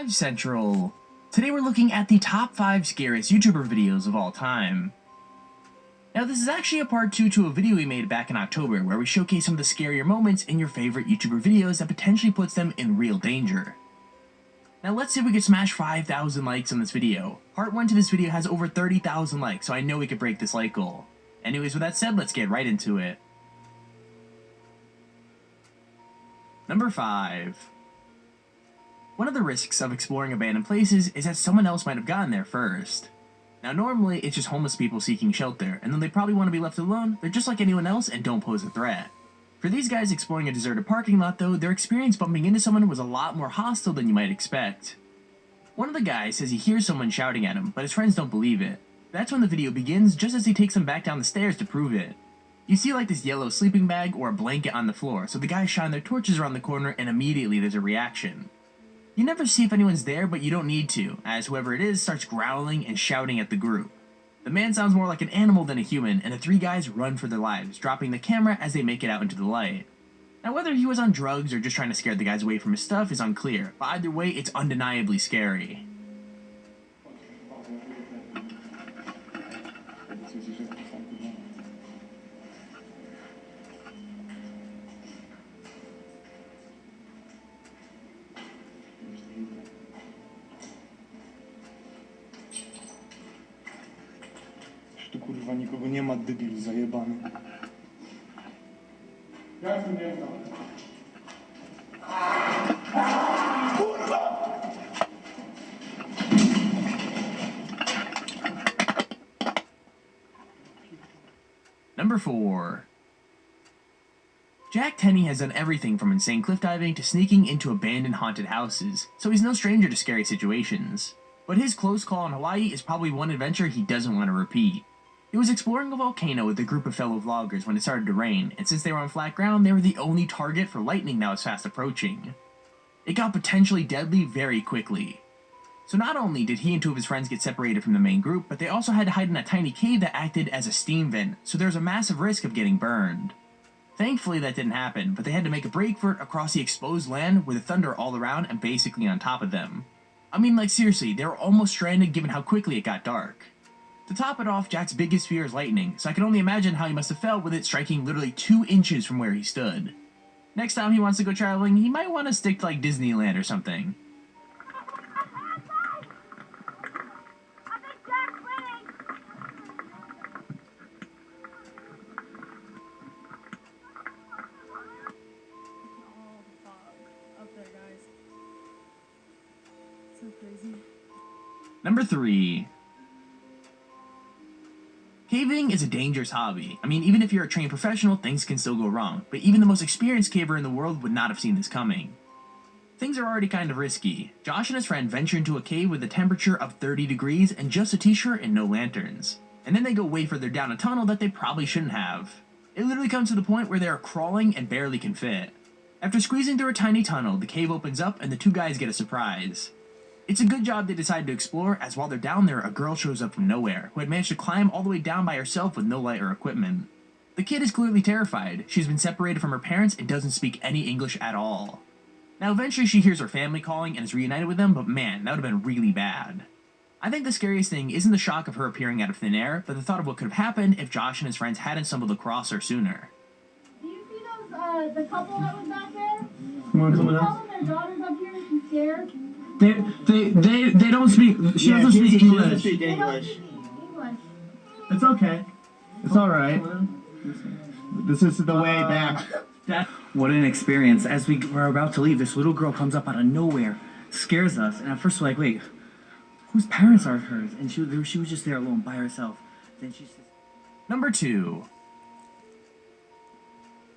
5 Central. Today we're looking at the top 5 scariest YouTuber videos of all time. Now this is actually a part 2 to a video we made back in October where we showcase some of the scarier moments in your favorite YouTuber videos that potentially puts them in real danger. Now let's see if we can smash 5,000 likes on this video. Part 1 to this video has over 30,000 likes, so I know we could break this like goal. Anyways, with that said, let's get right into it. Number 5. One of the risks of exploring abandoned places is that someone else might have gotten there first. Now normally it's just homeless people seeking shelter, and though they probably want to be left alone, they're just like anyone else and don't pose a threat. For these guys exploring a deserted parking lot though, their experience bumping into someone was a lot more hostile than you might expect. One of the guys says he hears someone shouting at him, but his friends don't believe it. That's when the video begins, just as he takes them back down the stairs to prove it. You see like this yellow sleeping bag or a blanket on the floor, so the guys shine their torches around the corner and immediately there's a reaction. You never see if anyone's there, but you don't need to, as whoever it is starts growling and shouting at the group. The man sounds more like an animal than a human, and the 3 guys run for their lives, dropping the camera as they make it out into the light. Now whether he was on drugs or just trying to scare the guys away from his stuff is unclear, but either way it's undeniably scary. Tu kurwa nikogo nie ma, debil zajebany. Ja jestem nie znam. Kurwa! Number 4. Jack Tenney has done everything from insane cliff diving to sneaking into abandoned haunted houses, so he's no stranger to scary situations. But his close call in Hawaii is probably one adventure he doesn't want to repeat. He was exploring a volcano with a group of fellow vloggers when it started to rain, and since they were on flat ground, they were the only target for lightning that was fast approaching. It got potentially deadly very quickly. So not only did he and 2 of his friends get separated from the main group, but they also had to hide in a tiny cave that acted as a steam vent, so there was a massive risk of getting burned. Thankfully that didn't happen, but they had to make a break for it across the exposed land with the thunder all around and basically on top of them. I mean, like seriously, they were almost stranded given how quickly it got dark. To top it off, Jack's biggest fear is lightning, so I can only imagine how he must have felt with it striking literally 2 inches from where he stood. Next time he wants to go traveling, he might want to stick to like Disneyland or something. So crazy. Number 3. Caving is a dangerous hobby. I mean, even if you're a trained professional, things can still go wrong, but even the most experienced caver in the world would not have seen this coming. Things are already kind of risky. Josh and his friend venture into a cave with a temperature of 30 degrees and just a t-shirt and no lanterns. And then they go way further down a tunnel that they probably shouldn't have. It literally comes to the point where they are crawling and barely can fit. After squeezing through a tiny tunnel, the cave opens up and the 2 guys get a surprise. It's a good job they decided to explore, as while they're down there, a girl shows up from nowhere, who had managed to climb all the way down by herself with no light or equipment. The kid is clearly terrified. She's been separated from her parents and doesn't speak any English at all. Now eventually she hears her family calling and is reunited with them, but man, that would have been really bad. I think the scariest thing isn't the shock of her appearing out of thin air, but the thought of what could have happened if Josh and his friends hadn't stumbled across her sooner. Do you see those, the couple that was back there? Come on, Did come you on. tell them their daughter's up here and she's scared? They don't speak. She doesn't speak She doesn't English. speak They don't English. speak English. It's okay. It's all right. This is the way back. What an experience. As we were about to leave, this little girl comes up out of nowhere, scares us, and at first we're like, wait, whose parents are hers? And she was just there alone by herself. Then she says... Number 2.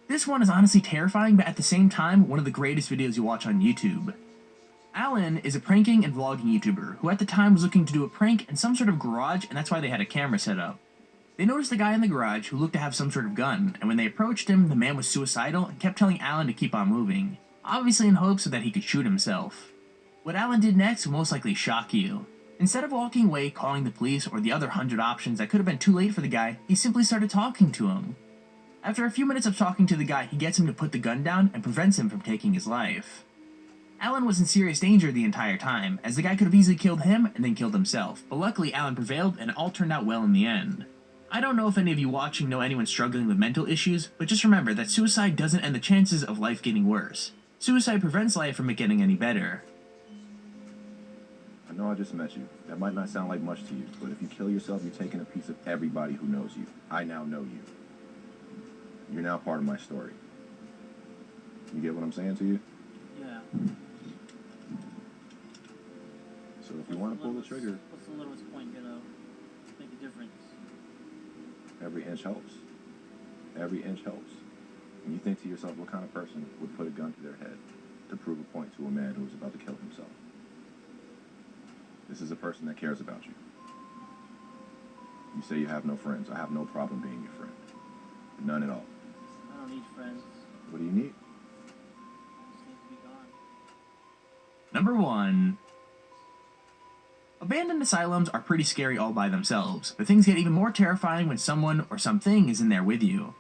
This one is honestly terrifying, but at the same time, one of the greatest videos you watch on YouTube. Alan is a pranking and vlogging YouTuber who at the time was looking to do a prank in some sort of garage, and that's why they had a camera set up. They noticed a guy in the garage who looked to have some sort of gun, and when they approached him, the man was suicidal and kept telling Alan to keep on moving, obviously in hopes so that he could shoot himself. What Alan did next will most likely shock you. Instead of walking away, calling the police, or the other 100 options that could have been too late for the guy, he simply started talking to him. After a few minutes of talking to the guy, he gets him to put the gun down and prevents him from taking his life. Alan was in serious danger the entire time, as the guy could have easily killed him and then killed himself, but luckily Alan prevailed and it all turned out well in the end. I don't know if any of you watching know anyone struggling with mental issues, but just remember that suicide doesn't end the chances of life getting worse. Suicide prevents life from it getting any better. I know I just met you. That might not sound like much to you, but if you kill yourself, you're taking a piece of everybody who knows you. I now know you. You're now part of my story. You get what I'm saying to you? Yeah. So if you want to pull the trigger, What's the littlest point gonna make a difference? every inch helps. Every inch helps. And you think to yourself, what kind of person would put a gun to their head to prove a point to a man who is about to kill himself? This is a person that cares about you. You say you have no friends. I have no problem being your friend. None at all. I don't need friends. What do you need? Just need to be gone. Number 1. Abandoned asylums are pretty scary all by themselves, but things get even more terrifying when someone or something is in there with you.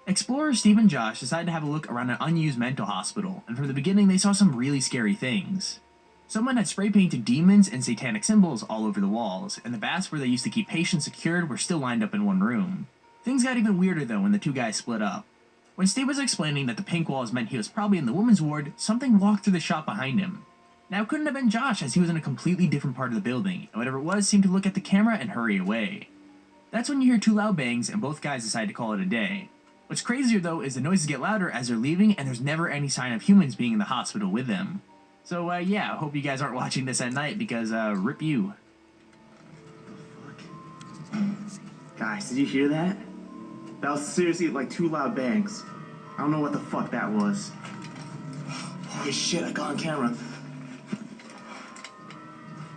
Explorers Steve and Josh decided to have a look around an unused mental hospital, and from the beginning they saw some really scary things. Someone had spray painted demons and satanic symbols all over the walls, and the baths where they used to keep patients secured were still lined up in one room. Things got even weirder though when the two guys split up. When Steve was explaining that the pink walls meant he was probably in the woman's ward, something walked through the shop behind him. Now it couldn't have been Josh as he was in a completely different part of the building, and whatever it was seemed to look at the camera and hurry away. That's when you hear 2 loud bangs and both guys decide to call it a day. What's crazier though is the noises get louder as they're leaving and there's never any sign of humans being in the hospital with them. So yeah, I hope you guys aren't watching this at night because rip you. Guys, did you hear that? That was seriously like 2 loud bangs. I don't know what the fuck that was. Holy shit, I got on camera.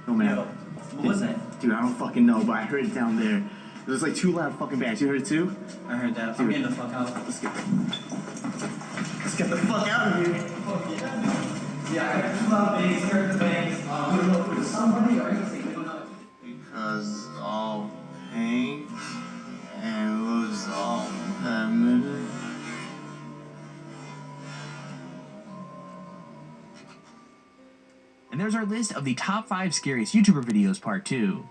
Oh man. What was that? Dude, I don't fucking know, but I heard it down there. There was like 2 loud fucking bangs. You heard it too? I heard that. I'm Dude. getting the fuck out. Let's get the fuck out of here. Yeah, I got 2 loud bangs, heard the bangs. We don't know if it was somebody or anything. We don't know. Because all pain and was all permanent. And there's our list of the top 5 scariest YouTuber videos part 2.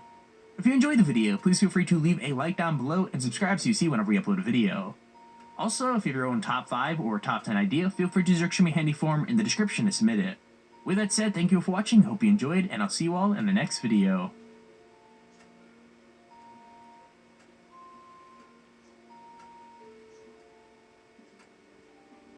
If you enjoyed the video, please feel free to leave a like down below and subscribe so you see whenever we upload a video. Also, if you have your own top 5 or top 10 idea, feel free to use our Extremely Handy form in the description to submit it. With that said, thank you for watching, hope you enjoyed, and I'll see you all in the next video.